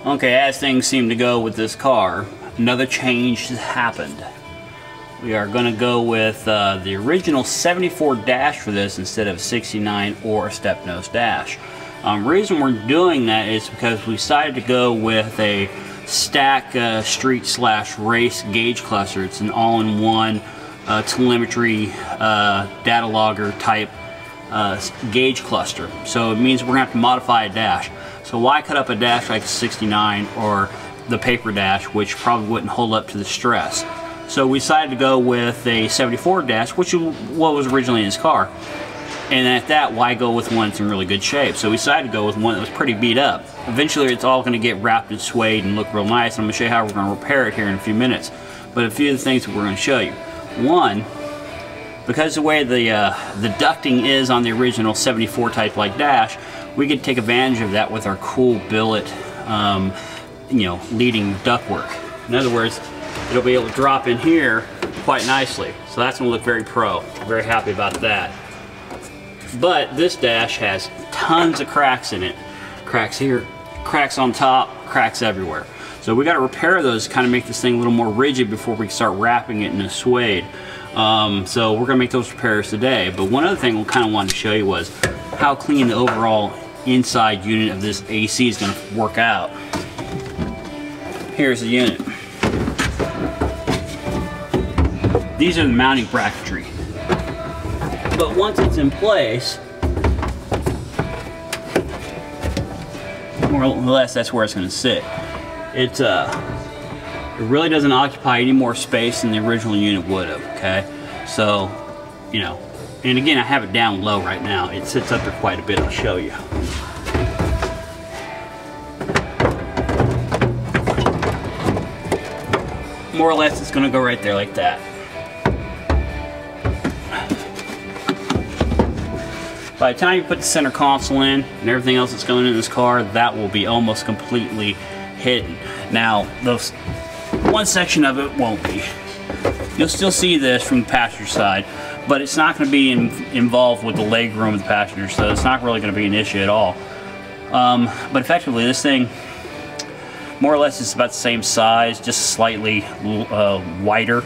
Okay, as things seem to go with this car, another change has happened. We are going to go with the original 74 dash for this instead of 69 or a step nose dash. Reason we're doing that is because we decided to go with a stack street slash race gauge cluster. It's an all-in-one telemetry data logger type gauge cluster. So it means we're going to have to modify a dash. So why cut up a dash like a 69 or the paper dash, which probably wouldn't hold up to the stress? So we decided to go with a 74 dash, which is what was originally in his car. And at that, why go with one that's in really good shape? So we decided to go with one that was pretty beat up. Eventually it's all going to get wrapped and suede and look real nice. I'm going to show you how we're going to repair it here in a few minutes. But a few of the things that we're going to show you. One, because the way the ducting is on the original 74 type like dash, we could take advantage of that with our cool billet, leading ductwork. In other words, it'll be able to drop in here quite nicely. So that's going to look very pro. Very happy about that. But this dash has tons of cracks in it. Cracks here, cracks on top, cracks everywhere. So we got to repair those to kind of make this thing a little more rigid before we start wrapping it in a suede. So we're going to make those repairs today. But one other thing we kind of wanted to show you was how clean the overall inside unit of this AC is going to work out. Here's the unit. These are the mounting bracketry. But once it's in place, more or less that's where it's going to sit. It really doesn't occupy any more space than the original unit would have, okay? So, and again, I have it down low right now. It sits up there quite a bit. I'll show you. More or less, it's going to go right there like that. By the time you put the center console in and everything else that's going in this car, that will be almost completely hidden. Now, one section of it won't be. You'll still see this from the passenger side, but it's not going to be involved with the leg room of the passenger, so it's not really going to be an issue at all. But effectively, this thing, more or less, is about the same size, just slightly wider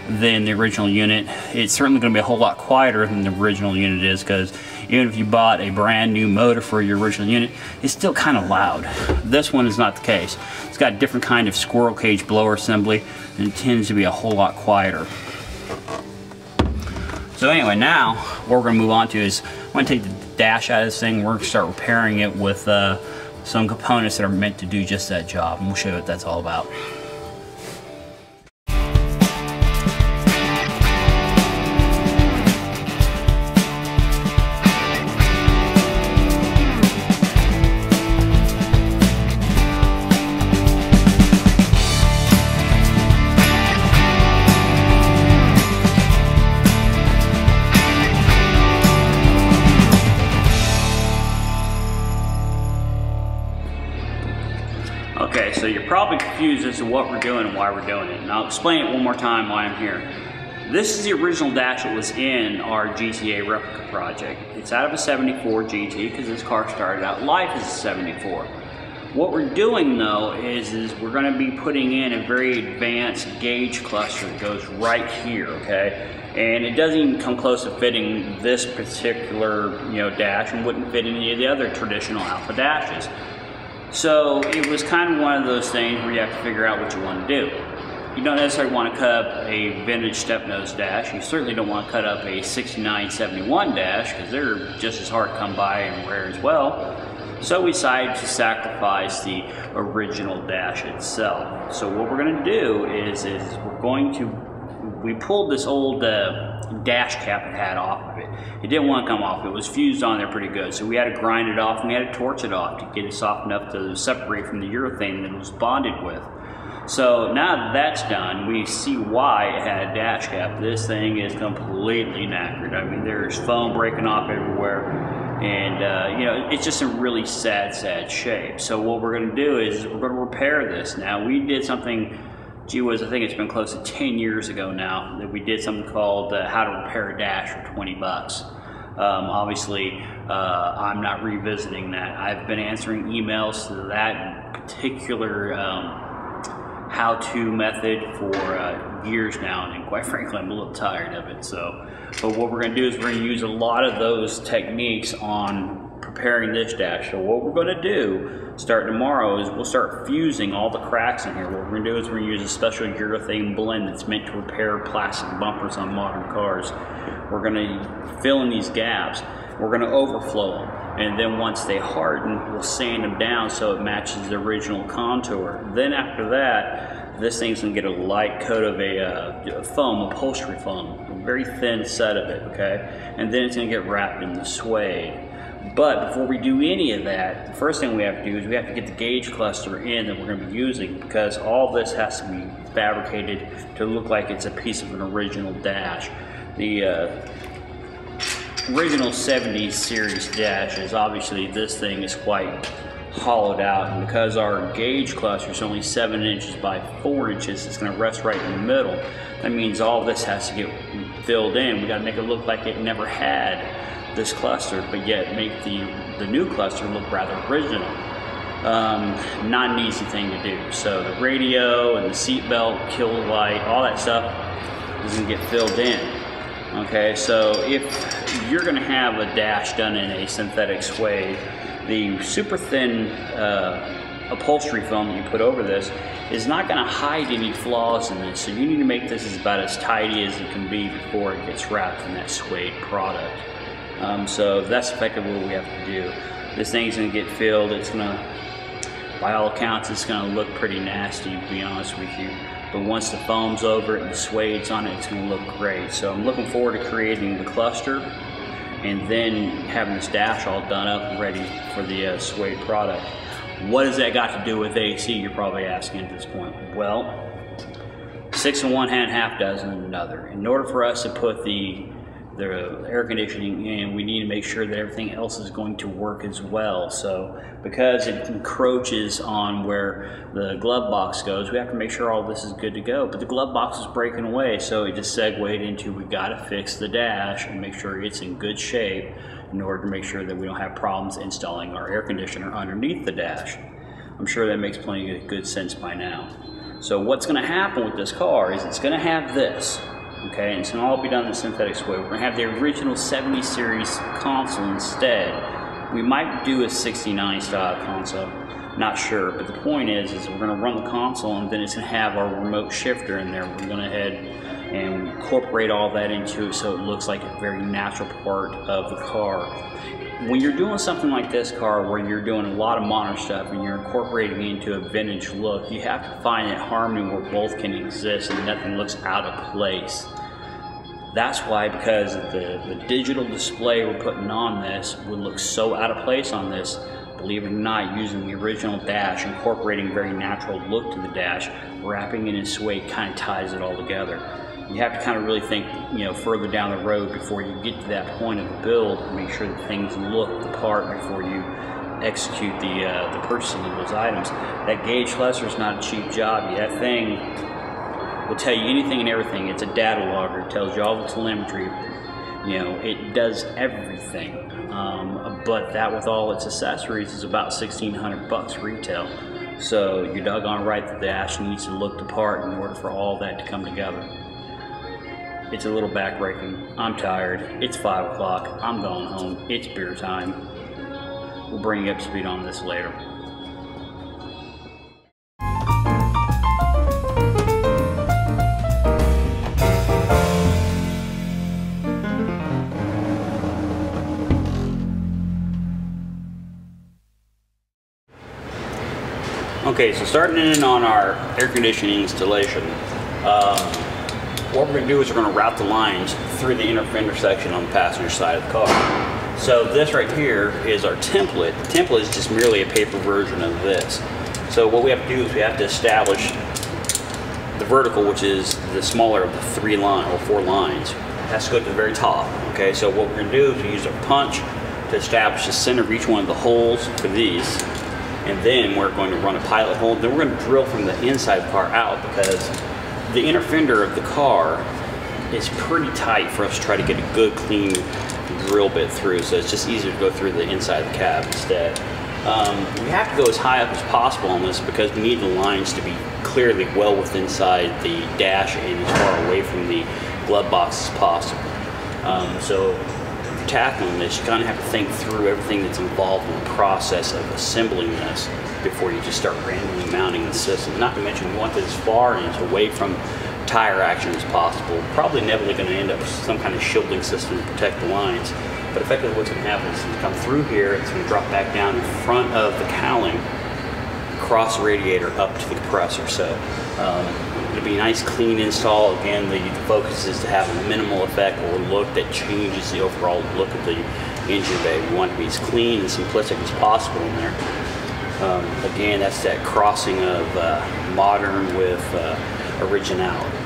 than the original unit. It's certainly going to be a whole lot quieter than the original unit is, because even if you bought a brand new motor for your original unit, it's still kind of loud. This one is not the case. It's got a different kind of squirrel cage blower assembly, and it tends to be a whole lot quieter. So anyway, now what we're going to move on to is I'm going to take the dash out of this thing. We're going to start repairing it with some components that are meant to do just that job, and we'll show you what that's all about. Okay, so you're probably confused as to what we're doing and why we're doing it. And I'll explain it one more time why I'm here. This is the original dash that was in our GTA replica project. It's out of a 74 GT because this car started out life as a 74. What we're doing though is we're going to be putting in a very advanced gauge cluster that goes right here, okay? And it doesn't even come close to fitting this particular dash, and wouldn't fit any of the other traditional Alpha dashes. So it was kind of one of those things where you have to figure out what you want to do. You don't necessarily want to cut up a vintage step nose dash. You certainly don't want to cut up a 69, 71 dash, because they're just as hard to come by and wear as well. So we decided to sacrifice the original dash itself. So what we're going to do is we pulled this old dash cap it had off of it. It didn't want to come off. It was fused on there pretty good. So we had to grind it off, and we had to torch it off to get it soft enough to separate from the urethane that it was bonded with. So now that that's done, we see why it had a dash cap. This thing is completely knackered. I mean, there's foam breaking off everywhere, and it's just in really sad shape. So what we're going to do is we're going to repair this. Now, we did something, gee whiz, I think it's been close to 10 years ago now, that we did something called How to Repair a Dash for 20 bucks. Obviously, I'm not revisiting that. I've been answering emails to that particular how-to method for years now, and quite frankly, I'm a little tired of it. So, but what we're going to do is we're going to use a lot of those techniques on preparing this dash. So what we're going to do starting tomorrow is we'll start fusing all the cracks in here. What we're going to do is we're going to use a special urethane blend that's meant to repair plastic bumpers on modern cars. We're going to fill in these gaps. We're going to overflow them, and then once they harden, we'll sand them down so it matches the original contour. Then after that, this thing's going to get a light coat of a foam, upholstery foam, a very thin set of it, okay? And then it's going to get wrapped in the suede. But before we do any of that, the first thing we have to do is we have to get the gauge cluster in that we're going to be using, because all this has to be fabricated to look like it's a piece of an original dash. The original 70s series dashes, obviously this thing is quite hollowed out, and because our gauge cluster is only 7 inches by 4 inches, it's going to rest right in the middle. That means all this has to get filled in. We got to make it look like it never had this cluster, but yet make the new cluster look rather original. Not an easy thing to do. So the radio and the seat belt, kill light, all that stuff is going to get filled in. Okay, so if you're going to have a dash done in a synthetic suede, the super thin upholstery foam that you put over this is not going to hide any flaws in this. So you need to make this about as tidy as it can be before it gets wrapped in that suede product. So that's effectively what we have to do. This thing's going to get filled. It's going to, by all accounts, it's going to look pretty nasty, to be honest with you. But once the foam's over it and the suede's on it, it's going to look great. So I'm looking forward to creating the cluster and then having this dash all done up and ready for the suede product. What has that got to do with AC, you're probably asking at this point? Well, 6 in one hand, half dozen in another. In order for us to put the air conditioning in, we need to make sure that everything else is going to work as well. So because it encroaches on where the glove box goes, we have to make sure all this is good to go. But the glove box is breaking away, so it just segued into we got to fix the dash and make sure it's in good shape in order to make sure that we don't have problems installing our air conditioner underneath the dash. I'm sure that makes plenty of good sense by now. So what's going to happen with this car is it's going to have this. Okay, and it's going to all be done in synthetic suede. We're going to have the original 70 series console instead. We might do a 69 style console, not sure, but the point is we're going to run the console and then it's going to have our remote shifter in there. We're going to head and incorporate all that into it so it looks like a very natural part of the car. When you're doing something like this car where you're doing a lot of modern stuff and you're incorporating it into a vintage look, you have to find that harmony where both can exist and nothing looks out of place. That's why, because the digital display we're putting on this would look so out of place on this, believe it or not, using the original dash, incorporating a very natural look to the dash, wrapping it in suede kind of ties it all together. You have to kind of really think, further down the road before you get to that point of the build and make sure that things look the part before you execute the purchasing of those items. That gauge cluster is not a cheap job. That thing will tell you anything and everything. It's a data logger. It tells you all the telemetry. It does everything. But that with all its accessories is about $1,600 retail. So you're doggone right that the dash needs to look the part in order for all that to come together. It's a little backbreaking. I'm tired. It's 5 o'clock. I'm going home. It's beer time. We'll bring you up to speed on this later. Okay, so starting in on our air conditioning installation, what we're going to do is we're going to route the lines through the inner fender section on the passenger side of the car. So this right here is our template. The template is just merely a paper version of this. So what we have to do is we have to establish the vertical, which is the smaller of the 4 lines. It has to go to the very top. Okay, so what we're going to do is we use our punch to establish the center of each one of the holes for these. And then we're going to run a pilot hole. Then we're going to drill from the inside of the car out, because the inner fender of the car is pretty tight for us to try to get a good, clean drill bit through, so it's just easier to go through the inside of the cab instead. We have to go as high up as possible on this because we need the lines to be clearly well within inside the dash and as far away from the glove box as possible. So if you're tackling this, you kind of have to think through everything that's involved in the process of assembling this before you just start randomly mounting the system. Not to mention, you want this as far and as away from tire action as possible. Probably inevitably going to end up with some kind of shielding system to protect the lines. But effectively what's going to happen is it's going to come through here, it's going to drop back down in front of the cowling, across the radiator up to the compressor. So it'll be a nice clean install. Again, the focus is to have a minimal effect or look that changes the overall look of the engine bay. We want it to be as clean and simplistic as possible in there. Again, that's that crossing of modern with originality.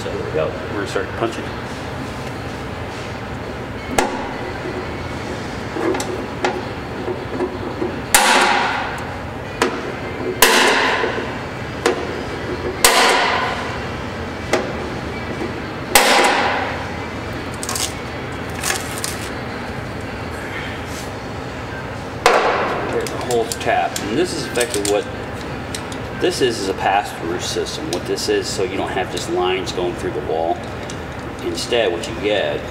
So there we go. We're going to start punching. There's a hole tap, and this is effectively what this is a pass-through system. What this is, so you don't have just lines going through the wall. Instead, what you get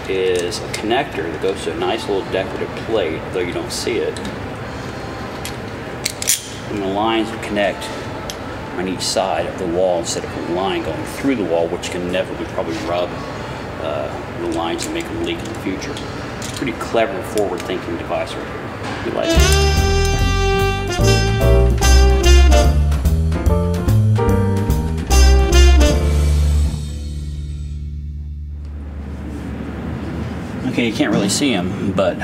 is a connector that goes to a nice little decorative plate, though you don't see it. And the lines will connect on each side of the wall instead of a line going through the wall, which can inevitably probably rub the lines and make them leak in the future. Pretty clever, forward-thinking device right here. We like it. Okay, you can't really see them, but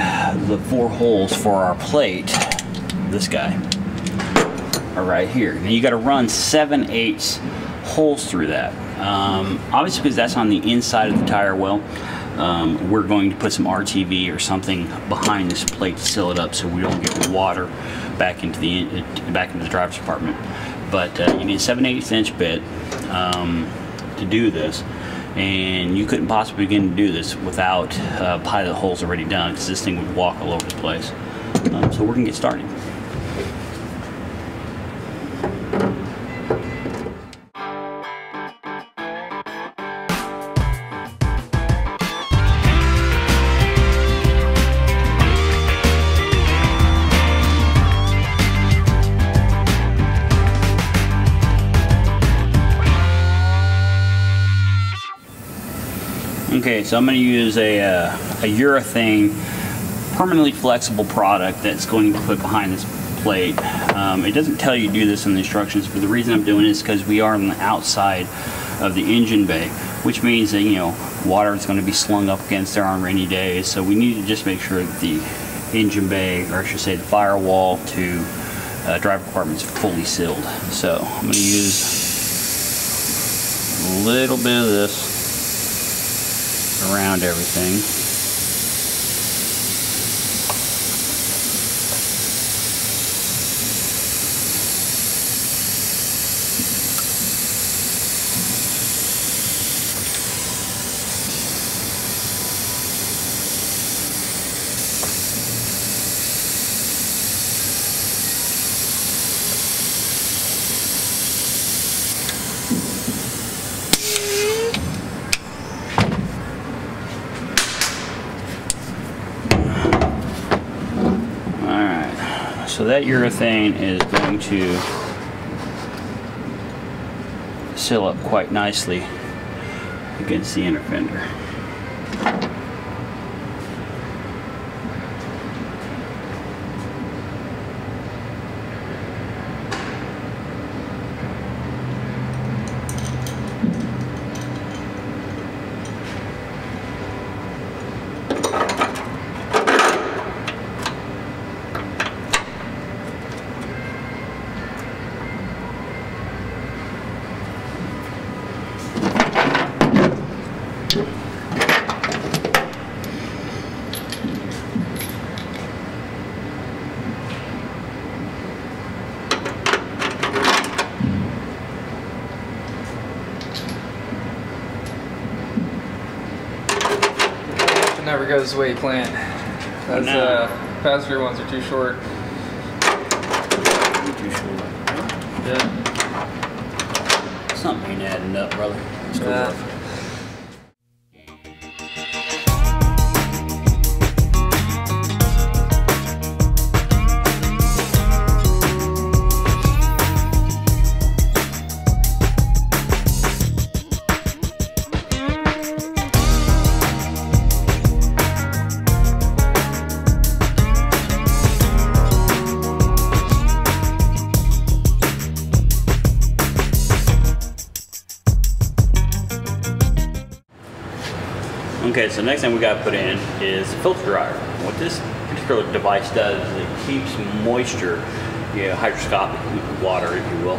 the 4 holes for our plate, this guy, are right here. Now you got to run 7/8 holes through that. Obviously, because that's on the inside of the tire well, we're going to put some RTV or something behind this plate to seal it up so we don't get water back into the driver's compartment. But you need a 7/8 inch bit to do this. And you couldn't possibly begin to do this without pilot holes already done, because this thing would walk all over the place. So we're going to get started. Okay, so I'm going to use a urethane permanently flexible product that's going to put behind this plate. It doesn't tell you to do this in the instructions, but the reason I'm doing it is because we are on the outside of the engine bay, which means that, you know, water is going to be slung up against there on rainy days. So we need to just make sure that the engine bay, or I should say the firewall to driver compartment, is fully sealed. So I'm going to use a little bit of this around everything. So that urethane is going to seal up quite nicely against the inner fender. goes the way you planned. Those passenger ones are too short. Too short. Yeah. Something ain't adding up, brother. Let's go look. Okay, so next thing we got to put in is a filter dryer. What this particular device does is it keeps moisture, hydroscopic water, if you will,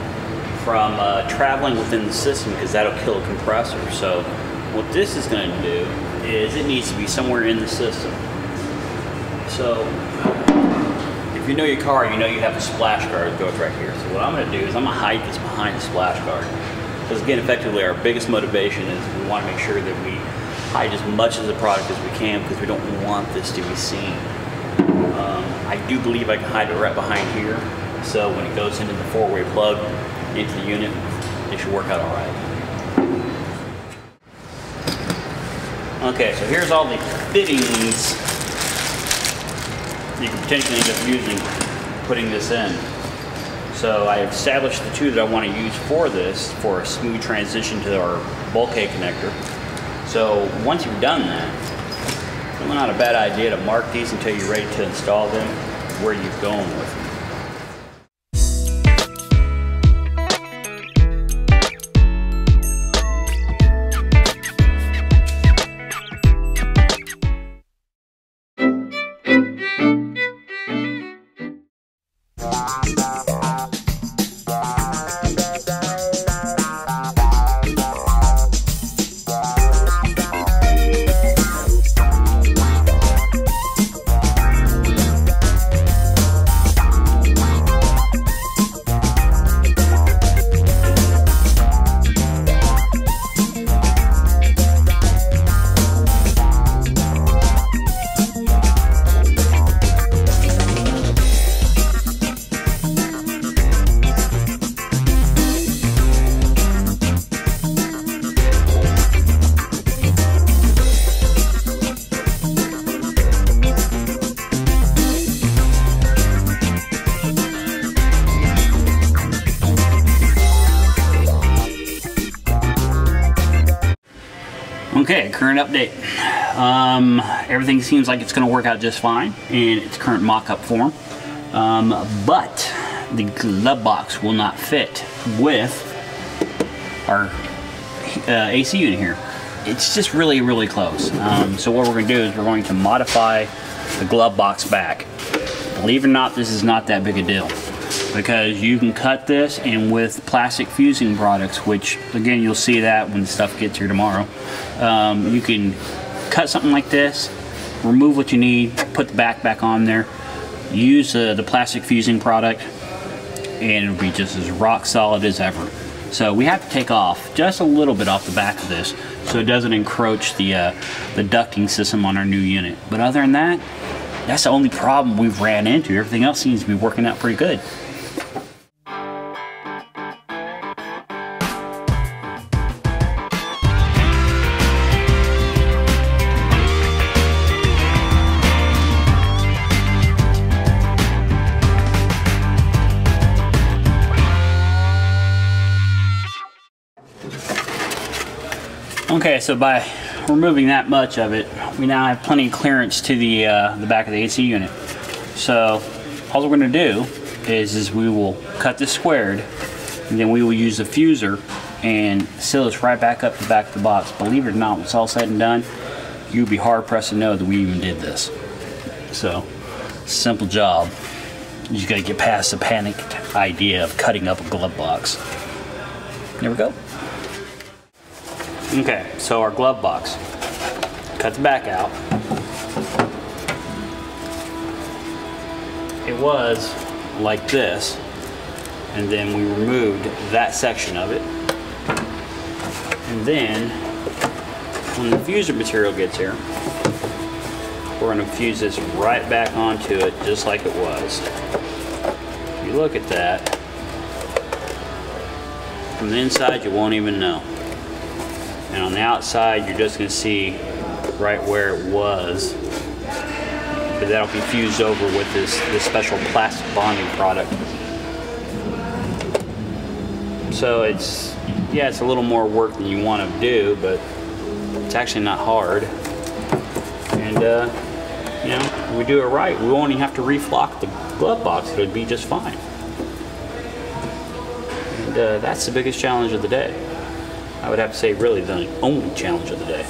from traveling within the system, because that'll kill a compressor. So what this is going to do is it needs to be somewhere in the system. So if you know your car, you know you have a splash guard that goes right here. So what I'm going to do is I'm going to hide this behind the splash guard. Because again, effectively our biggest motivation is we want to make sure that we hide as much of the product as we can, because we don't want this to be seen. I do believe I can hide it right behind here, so when it goes into the four-way plug into the unit, it should work out all right. Okay, so here's all the fittings you can potentially end up using putting this in. So I established the two that I want to use for this, for a smooth transition to our bulkhead connector. So once you've done that, it's not a bad idea to mark these until you're ready to install them where you're going with them. Okay, current update. Everything seems like it's going to work out just fine in its current mock-up form, but the glove box will not fit with our AC unit here. It's just really, really close. So what we're going to do is we're going to modify the glove box back. Believe it or not, this is not that big a deal, because you can cut this, and with plastic fusing products, which again you'll see that when the stuff gets here tomorrow, you can cut something like this, remove what you need, put the back on there, use the plastic fusing product, and it'll be just as rock solid as ever. So we have to take off just a little bit off the back of this so it doesn't encroach the ducting system on our new unit. But other than that, that's the only problem we've ran into. Everything else seems to be working out pretty good. Okay, so by removing that much of it, we now have plenty of clearance to the back of the AC unit. So all we're going to do is we will cut this squared, and then we will use the fuser and seal this right back up the back of the box. Believe it or not, when it's all said and done, you'd be hard pressed to know that we even did this. So, simple job. You just got to get past the panicked idea of cutting up a glove box. There we go. Okay, so our glove box. Cut the back out. It was like this, and then we removed that section of it. And then, when the fuser material gets here, we're going to fuse this right back onto it just like it was. If you look at that, from the inside you won't even know. And on the outside you're just going to see right where it was. But that'll be fused over with this special plastic bonding product. So it's a little more work than you want to do, but it's actually not hard. And you know, if we do it right, we won't even have to reflock the glove box. It'll be just fine. And that's the biggest challenge of the day. I would have to say really the only challenge of the day.